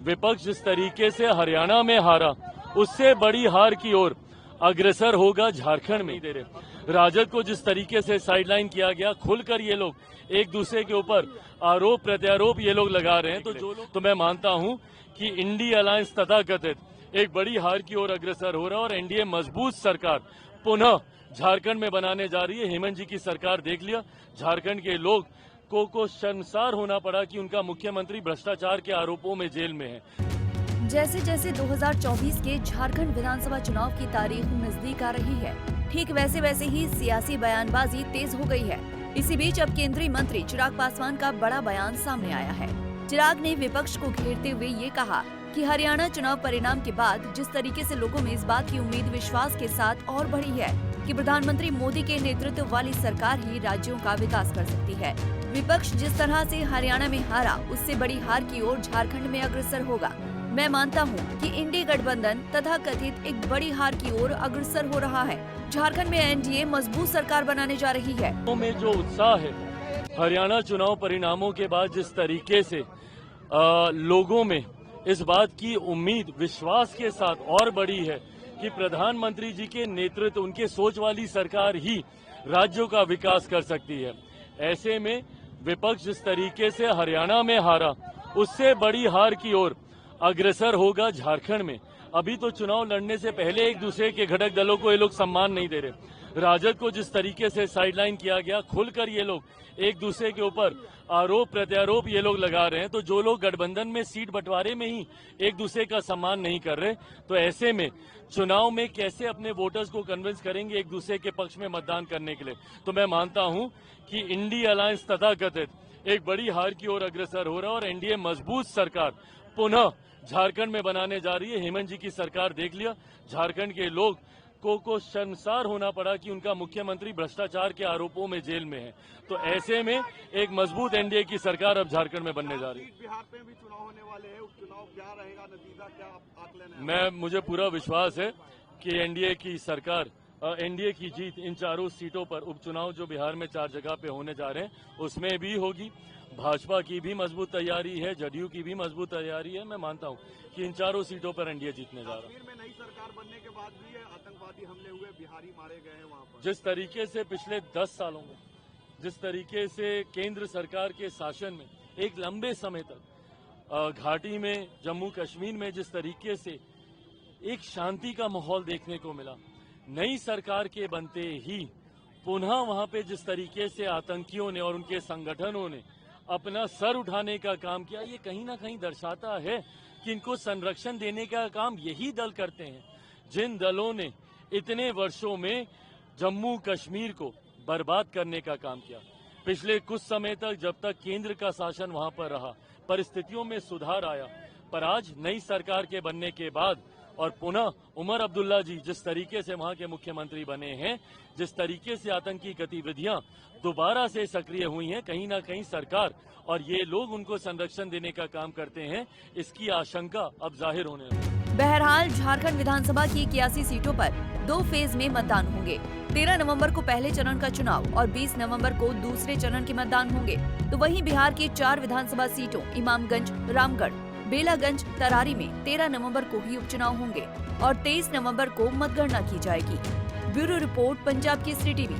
विपक्ष जिस तरीके से हरियाणा में हारा, उससे बड़ी हार की ओर अग्रसर होगा झारखंड में। दे रहे राजद को जिस तरीके से साइडलाइन किया गया, खुलकर ये लोग एक दूसरे के ऊपर आरोप प्रत्यारोप ये लोग लगा रहे हैं, तो मैं मानता हूं कि इंडी अलायंस तथाकथित एक बड़ी हार की ओर अग्रसर हो रहा है और एनडीए मजबूत सरकार पुनः झारखंड में बनाने जा रही है। हेमंत जी की सरकार देख लिया, झारखंड के लोग को शर्मसार होना पड़ा कि उनका मुख्यमंत्री भ्रष्टाचार के आरोपों में जेल में है। जैसे जैसे 2024 के झारखंड विधानसभा चुनाव की तारीख नजदीक आ रही है, ठीक वैसे वैसे ही सियासी बयानबाजी तेज हो गई है। इसी बीच अब केंद्रीय मंत्री चिराग पासवान का बड़ा बयान सामने आया है। चिराग ने विपक्ष को घेरते हुए ये कहा कि हरियाणा चुनाव परिणाम के बाद जिस तरीके से लोगों में इस बात की उम्मीद विश्वास के साथ और बढ़ी है कि प्रधानमंत्री मोदी के नेतृत्व वाली सरकार ही राज्यों का विकास कर सकती है। विपक्ष जिस तरह से हरियाणा में हारा, उससे बड़ी हार की ओर झारखंड में अग्रसर होगा। मैं मानता हूं कि इंडी गठबंधन तथा कथित एक बड़ी हार की ओर अग्रसर हो रहा है। झारखंड में एनडीए मजबूत सरकार बनाने जा रही है। में जो उत्साह है, हरियाणा चुनाव परिणामों के बाद जिस तरीके से लोगों में इस बात की उम्मीद विश्वास के साथ और बढ़ी है कि प्रधानमंत्री जी के नेतृत्व, उनके सोच वाली सरकार ही राज्यों का विकास कर सकती है। ऐसे में विपक्ष जिस तरीके से हरियाणा में हारा, उससे बड़ी हार की ओर अग्रसर होगा झारखंड में। अभी तो चुनाव लड़ने से पहले एक दूसरे के घटक दलों को ये लोग सम्मान नहीं दे रहे। राजद को जिस तरीके से साइडलाइन किया गया, खुलकर ये लोग एक दूसरे के ऊपर आरोप प्रत्यारोप ये लोग लगा रहे हैं, तो जो लोग गठबंधन में सीट बंटवारे में ही एक दूसरे का सम्मान नहीं कर रहे, तो ऐसे में चुनाव में कैसे अपने वोटर्स को कन्विंस करेंगे एक दूसरे के पक्ष में मतदान करने के लिए। तो मैं मानता हूं कि इंडी अलायंस तथाकथित एक बड़ी हार की ओर अग्रसर हो रहा है और एनडीए मजबूत सरकार पुनः झारखंड में बनाने जा रही है। हेमंत जी की सरकार देख लिया, झारखंड के लोग को शर्मसार होना पड़ा कि उनका मुख्यमंत्री भ्रष्टाचार के आरोपों में जेल में है। तो ऐसे में एक मजबूत एनडीए की सरकार अब झारखंड में बनने जा रही है। बिहार में भी चुनाव होने वाले हैं, उपचुनाव क्या रहेगा, नतीजा क्या आकलन है? मुझे पूरा विश्वास है कि एनडीए की सरकार, एनडीए की जीत इन चारों सीटों पर, उपचुनाव जो बिहार में 4 जगह पे होने जा रहे हैं उसमें भी होगी। भाजपा की भी मजबूत तैयारी है, जदयू की भी मजबूत तैयारी है। मैं मानता हूं कि इन चारों सीटों पर एनडीए जीतने जा रहा है। कश्मीर में नई सरकार बनने के बाद भी आतंकवादी हमले हुए, बिहारी मारे गए हैं वहां पर। जिस तरीके से पिछले 10 सालों में, जिस तरीके से केंद्र सरकार के शासन में एक लंबे समय तक घाटी में, जम्मू कश्मीर में जिस तरीके से एक शांति का माहौल देखने को मिला, नई सरकार के बनते ही पुनः वहां पे जिस तरीके से आतंकियों ने और उनके संगठनों ने अपना सर उठाने का काम किया, ये कहीं ना कहीं दर्शाता है कि इनको संरक्षण देने का काम यही दल करते हैं जिन दलों ने इतने वर्षों में जम्मू कश्मीर को बर्बाद करने का काम किया। पिछले कुछ समय तक जब तक केंद्र का शासन वहां पर रहा, परिस्थितियों में सुधार आया, पर आज नई सरकार के बनने के बाद और पुनः उमर अब्दुल्ला जी जिस तरीके से वहां के मुख्यमंत्री बने हैं, जिस तरीके से आतंकी गतिविधियां दोबारा से सक्रिय हुई हैं, कहीं ना कहीं सरकार और ये लोग उनको संरक्षण देने का काम करते हैं, इसकी आशंका अब जाहिर होने लगी। बहरहाल झारखंड विधानसभा की 81 सीटों पर 2 फेज में मतदान होंगे। 13 नवंबर को पहले चरण का चुनाव और 20 नवंबर को दूसरे चरण के मतदान होंगे। तो वहीं बिहार की 4 विधानसभा सीटों इमामगंज, रामगढ़, बेलागंज, तरारी में 13 नवंबर को ही उपचुनाव होंगे और 23 नवंबर को मतगणना की जाएगी। Bureau report, Punjab Kesari TV.